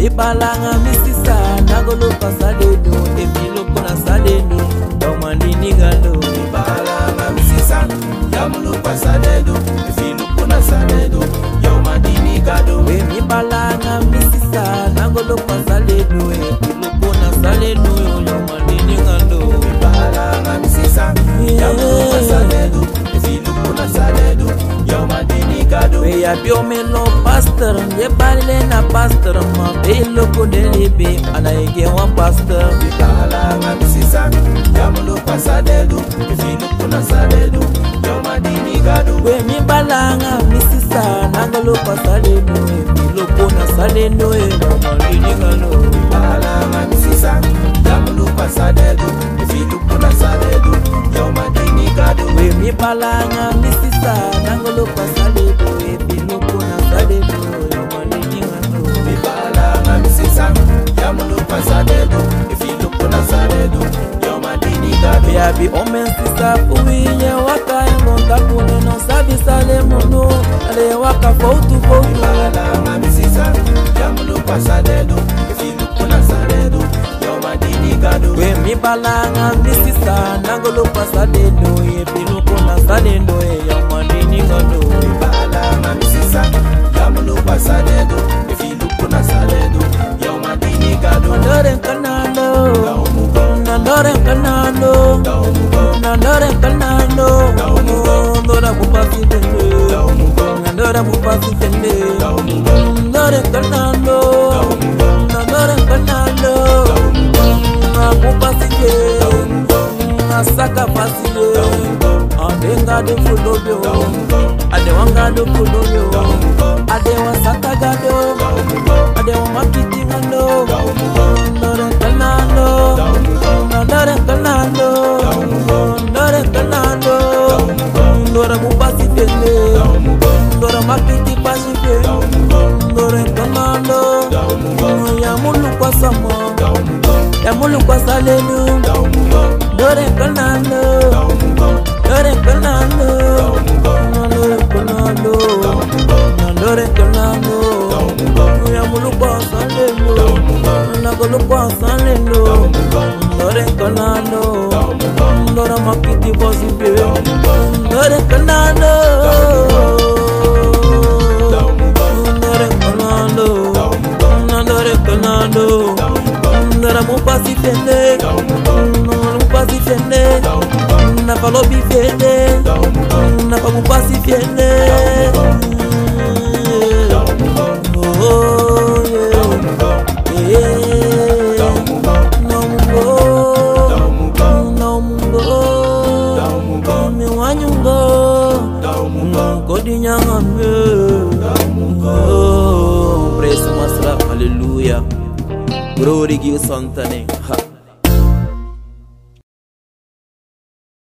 mi balanga misisa nagolo pasadedo efilo kona sadedo domandini galo mi balanga misisa yamulu pasadedo efilo kona sadedo yomadini gado we mi balanga misisa nagolo pasadedo efilo kona sadedo yomadini galo mi balanga misisa yamulu pasadedo efilo kona sadedo yomadini gado we ya biomelo pastor ye balile na pastor ma belo kodelebe anaige wa pastor mi balanga misisa yamulu pasadedo efilo kona sadedo yomadini gado we mi balanga misisa nagolo pasadedo efilo kona sadedo yomadini galo mi balanga misisa yamulu pasadedo efilo kona sadedo yomadini gado we mi balanga misisa nagolo pasadedo efilo kona sadedo yomadini galo mi balanga misisa yamulu pasadedo efilo kona sadedo yomadini gado ya bi omen sisa uwiye waka ngonda kune no sabi sale muno ale waka foutu mi balanga misisa yamulu pasadedo efilo kona sadedo yomadini gado we mi balanga misisa nagolo pasadedo efilo kona sadedo yomadini galo mi balanga misisa yamulu pasadedo efilo kona sadedo yomadini gado Nandore kanalo Nandore kanalo Nandore kanalo Nandora bupasi tende Nandora bupasi tende Nandore kanalo Nandore kanalo Bupasi je Asaka pasi je Adenga de fulobyo Ade wanga de fulobyo Ade wasaka gado Ade wamakiti ngalo Nandore kanalo Nandore kanalo Nandore kanalo Nandore bupasi tende Nandore makiti pasi je Nandore kanalo Ya mulu kwa samo Ya mulu kwa salenu Nandore kanalo Nandore kanalo Nandore kanalo Nandore kanalo Ya mulu kwa salenu Nagolo kwa salenu Nandore kanalo Nandore makiti pasi je Nandore kanalo Nandore kanalo Nandore kanalo Nandore mupasi tende Mupasi tende Napa lobi fiende Napa mupasi fiende Oh yeah Yeah No mungo No mungo Mi wanyungo Kodi nyangamye Praise Masra Hallelujah Glory give something.